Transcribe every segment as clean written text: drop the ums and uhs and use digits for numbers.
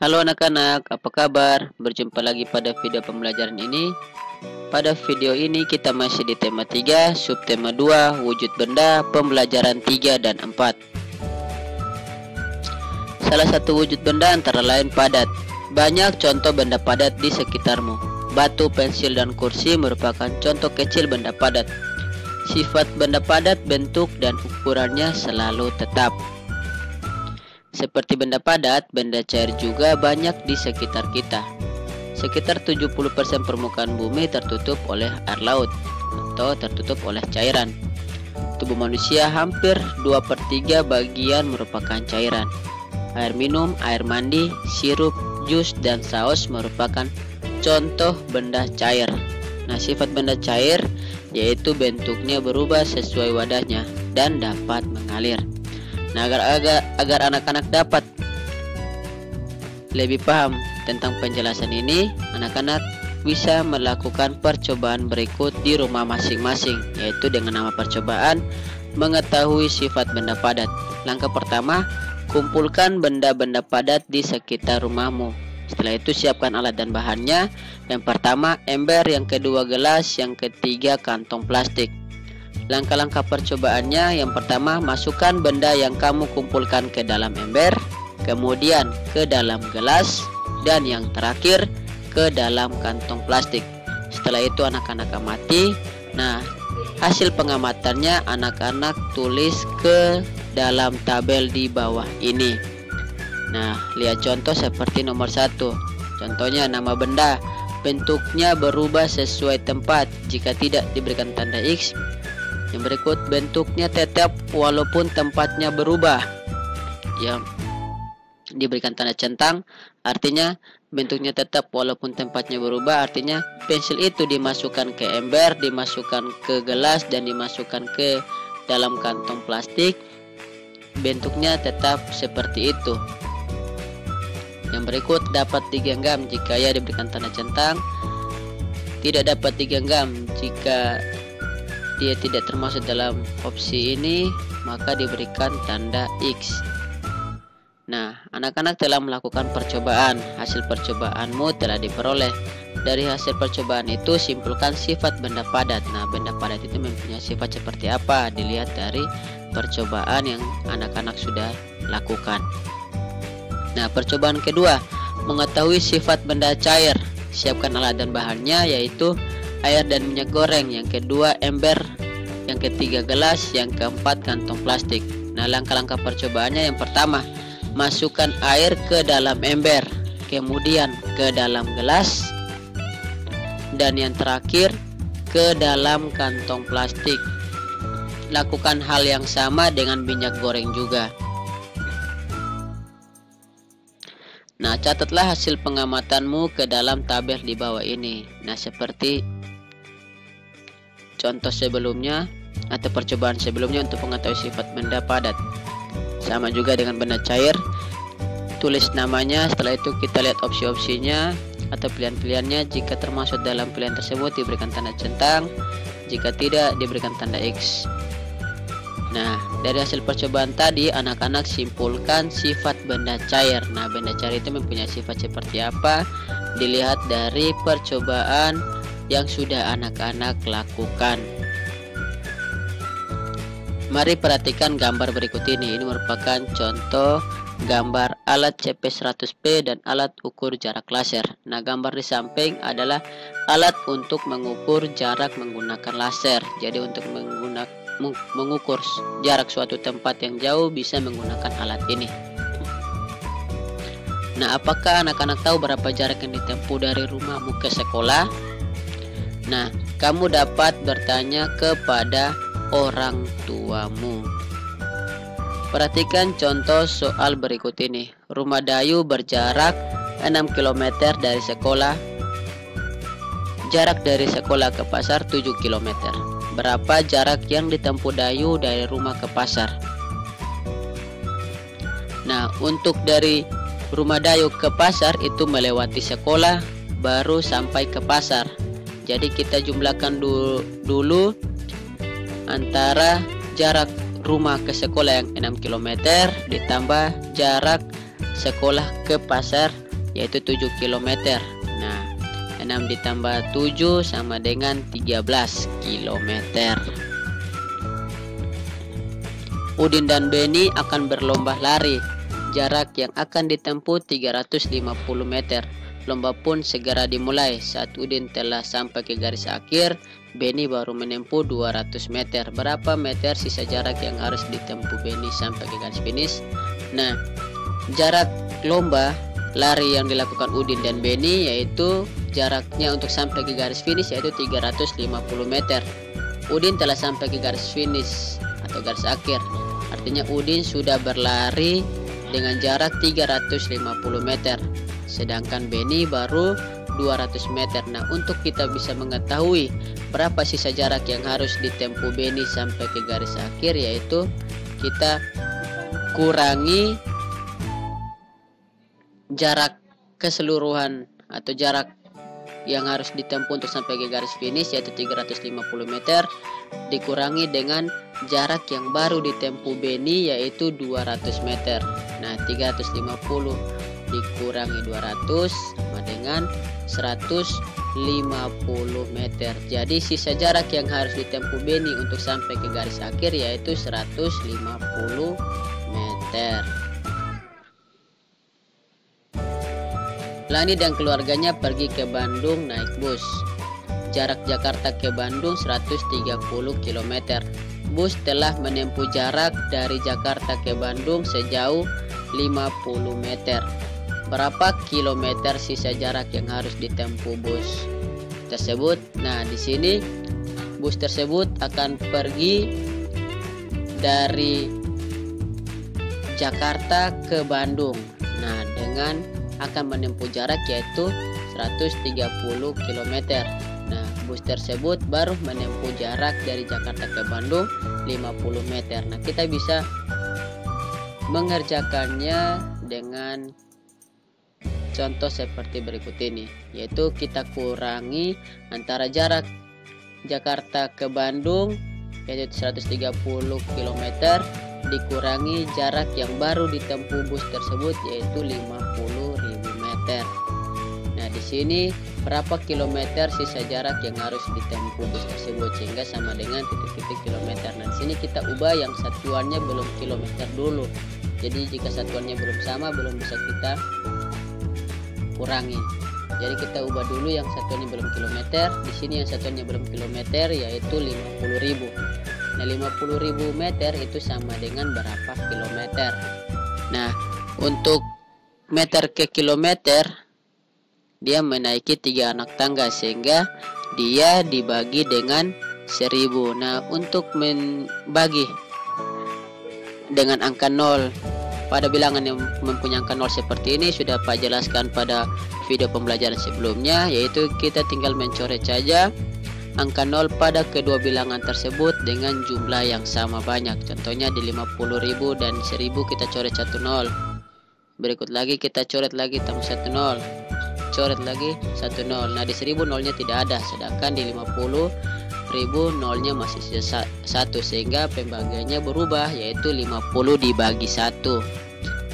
Halo anak-anak, apa kabar? Berjumpa lagi pada video pembelajaran ini. Pada video ini kita masih di tema 3, subtema 2, wujud benda, pembelajaran 3 dan 4. Salah satu wujud benda antara lain padat. Banyak contoh benda padat di sekitarmu. Batu, pensil, dan kursi merupakan contoh kecil benda padat. Sifat benda padat, bentuk dan ukurannya selalu tetap. Seperti benda padat, benda cair juga banyak di sekitar kita. Sekitar 70% permukaan bumi tertutup oleh air laut atau tertutup oleh cairan. Tubuh manusia hampir 2/3 bagian merupakan cairan. Air minum, air mandi, sirup, jus, dan saus merupakan contoh benda cair. Nah, sifat benda cair yaitu bentuknya berubah sesuai wadahnya dan dapat mengalir. Nah, agar anak-anak dapat lebih paham tentang penjelasan ini, anak-anak bisa melakukan percobaan berikut di rumah masing-masing, yaitu dengan nama percobaan mengetahui sifat benda padat. Langkah pertama, kumpulkan benda-benda padat di sekitar rumahmu. Setelah itu siapkan alat dan bahannya. Yang pertama ember, yang kedua gelas, yang ketiga kantong plastik. Langkah-langkah percobaannya, yang pertama masukkan benda yang kamu kumpulkan ke dalam ember, kemudian ke dalam gelas, dan yang terakhir ke dalam kantong plastik. Setelah itu anak-anak amati. Nah, hasil pengamatannya anak-anak tulis ke dalam tabel di bawah ini. Nah, lihat contoh seperti nomor 1. Contohnya nama benda, bentuknya berubah sesuai tempat jika tidak diberikan tanda X. Yang berikut, bentuknya tetap walaupun tempatnya berubah. Yang diberikan tanda centang artinya bentuknya tetap walaupun tempatnya berubah, artinya pensil itu dimasukkan ke ember, dimasukkan ke gelas, dan dimasukkan ke dalam kantong plastik, bentuknya tetap seperti itu. Yang berikut, dapat digenggam jika ya diberikan tanda centang, tidak dapat digenggam jika dia tidak termasuk dalam opsi ini, maka diberikan tanda X. Nah, anak-anak telah melakukan percobaan. Hasil percobaanmu telah diperoleh. Dari hasil percobaan itu simpulkan sifat benda padat. Nah, benda padat itu mempunyai sifat seperti apa? Dilihat dari percobaan yang anak-anak sudah lakukan. Nah, percobaan kedua, mengetahui sifat benda cair. Siapkan alat dan bahannya, yaitu air dan minyak goreng. Yang kedua ember, yang ketiga gelas, yang keempat kantong plastik. Nah, langkah-langkah percobaannya, yang pertama masukkan air ke dalam ember, kemudian ke dalam gelas, dan yang terakhir ke dalam kantong plastik. Lakukan hal yang sama dengan minyak goreng juga. Nah, catatlah hasil pengamatanmu ke dalam tabel di bawah ini. Nah, seperti contoh sebelumnya atau percobaan sebelumnya untuk mengetahui sifat benda padat. Sama juga dengan benda cair. Tulis namanya, setelah itu kita lihat opsi-opsinya atau pilihan-pilihannya. Jika termasuk dalam pilihan tersebut diberikan tanda centang, jika tidak diberikan tanda X. Nah, dari hasil percobaan tadi anak-anak simpulkan sifat benda cair. Nah, benda cair itu mempunyai sifat seperti apa? Dilihat dari percobaan yang sudah anak-anak lakukan. Mari perhatikan gambar berikut ini. Ini merupakan contoh gambar alat CP100P dan alat ukur jarak laser. Nah, gambar di samping adalah alat untuk mengukur jarak menggunakan laser. Jadi untuk mengukur jarak suatu tempat yang jauh bisa menggunakan alat ini. Nah, apakah anak-anak tahu berapa jarak yang ditempuh dari rumahmu ke sekolah? Nah, kamu dapat bertanya kepada orang tuamu. Perhatikan contoh soal berikut ini. Rumah Dayu berjarak 6 km dari sekolah. Jarak dari sekolah ke pasar 7 km. Berapa jarak yang ditempuh Dayu dari rumah ke pasar? Nah, untuk dari rumah Dayu ke pasar itu melewati sekolah baru sampai ke pasar. Jadi kita jumlahkan dulu antara jarak rumah ke sekolah yang 6 km ditambah jarak sekolah ke pasar yaitu 7 km. Nah, 6 ditambah 7 sama dengan 13 km. Udin dan Beni akan berlomba lari. Jarak yang akan ditempuh 350 meter. Lomba pun segera dimulai. Saat Udin telah sampai ke garis akhir, Beni baru menempuh 200 meter. Berapa meter sisa jarak yang harus ditempuh Beni sampai ke garis finish? Nah, jarak lomba lari yang dilakukan Udin dan Beni yaitu jaraknya untuk sampai ke garis finish yaitu 350 meter. Udin telah sampai ke garis finish atau garis akhir. Artinya Udin sudah berlari dengan jarak 350 meter. Sedangkan Beni baru 200 meter. Nah, untuk kita bisa mengetahui berapa sisa jarak yang harus ditempuh Beni sampai ke garis akhir, yaitu kita kurangi jarak keseluruhan atau jarak yang harus ditempuh untuk sampai ke garis finish yaitu 350 meter dikurangi dengan jarak yang baru ditempuh Beni yaitu 200 meter. Nah, 350 dikurangi 200 sama dengan 150 meter. Jadi sisa jarak yang harus ditempuh Beni untuk sampai ke garis akhir yaitu 150 meter. Lani dan keluarganya pergi ke Bandung naik bus. Jarak Jakarta ke Bandung 130 km. Bus telah menempuh jarak dari Jakarta ke Bandung sejauh 50 meter. Berapa kilometer sisa jarak yang harus ditempuh bus tersebut? Nah, di sini bus tersebut akan pergi dari Jakarta ke Bandung. Nah, dengan akan menempuh jarak yaitu 130 km. Nah, bus tersebut baru menempuh jarak dari Jakarta ke Bandung 50 meter. Nah, kita bisa mengerjakannya dengan contoh seperti berikut ini, yaitu kita kurangi antara jarak Jakarta ke Bandung yaitu 130 km dikurangi jarak yang baru ditempuh bus tersebut yaitu 50.000 meter. Nah, di sini berapa kilometer sisa jarak yang harus ditempuh bus tersebut sehingga sama dengan titik-titik kilometer. Nah, di sini kita ubah yang satuannya belum kilometer dulu. Jadi jika satuannya belum sama belum bisa kita kurangi. Jadi kita ubah dulu yang satuannya belum kilometer. Di sini yang satuannya belum kilometer yaitu 50.000. Nah, 50.000 meter itu sama dengan berapa kilometer? Nah, untuk meter ke kilometer dia menaiki 3 anak tangga sehingga dia dibagi dengan 1000. Nah, untuk membagi dengan angka 0 pada bilangan yang mempunyai angka 0 seperti ini sudah Pak jelaskan pada video pembelajaran sebelumnya, yaitu kita tinggal mencoret saja angka 0 pada kedua bilangan tersebut dengan jumlah yang sama banyak. Contohnya di 50.000 dan 1000 kita coret 1 0. Berikut lagi kita coret lagi tambah 1 0. Coret lagi 1 0. Nah, di 1000 nolnya tidak ada, sedangkan di 50.000 nolnya masih 1 sehingga pembagiannya berubah yaitu 50 dibagi 1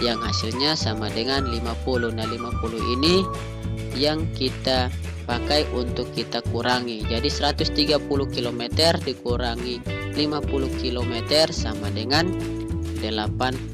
yang hasilnya sama dengan 50. Nah, 50 ini yang kita pakai untuk kita kurangi. Jadi 130 km dikurangi 50 km sama dengan 80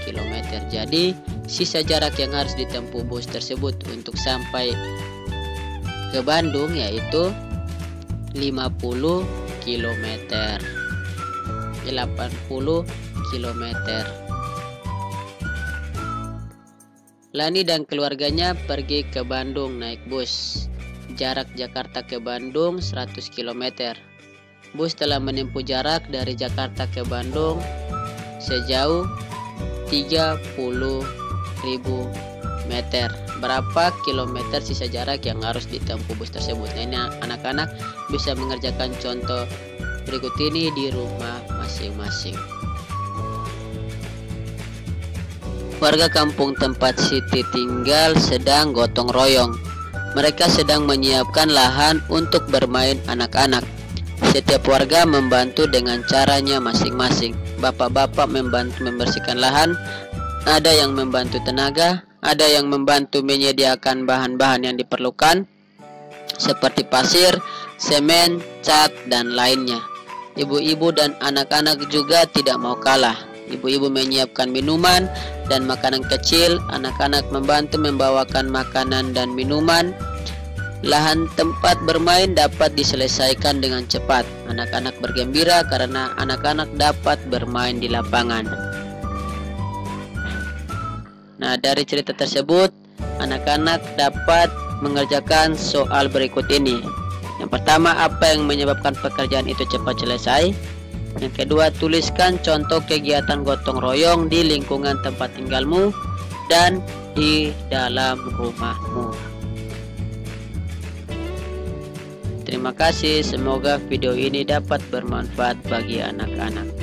km. Jadi sisa jarak yang harus ditempuh bus tersebut untuk sampai ke Bandung yaitu 50 km. 80 km. Lani dan keluarganya pergi ke Bandung naik bus. Jarak Jakarta ke Bandung 100 km. Bus telah menempuh jarak dari Jakarta ke Bandung sejauh 30.000 meter. Berapa kilometer sisa jarak yang harus ditempuh bus tersebut? Nah, ini anak-anak bisa mengerjakan contoh berikut ini di rumah masing-masing. Warga kampung tempat Siti tinggal sedang gotong royong. Mereka sedang menyiapkan lahan untuk bermain anak-anak. Setiap warga membantu dengan caranya masing-masing. Bapak-bapak membantu membersihkan lahan, ada yang membantu tenaga, ada yang membantu menyediakan bahan-bahan yang diperlukan seperti pasir, semen, cat, dan lainnya. Ibu-ibu dan anak-anak juga tidak mau kalah. Ibu-ibu menyiapkan minuman dan makanan kecil, anak-anak membantu membawakan makanan dan minuman. Lahan tempat bermain dapat diselesaikan dengan cepat. Anak-anak bergembira karena anak-anak dapat bermain di lapangan. Nah, dari cerita tersebut, anak-anak dapat mengerjakan soal berikut ini. Yang pertama, apa yang menyebabkan pekerjaan itu cepat selesai? Yang kedua, tuliskan contoh kegiatan gotong royong di lingkungan tempat tinggalmu dan di dalam rumahmu. Terima kasih, semoga video ini dapat bermanfaat bagi anak-anak.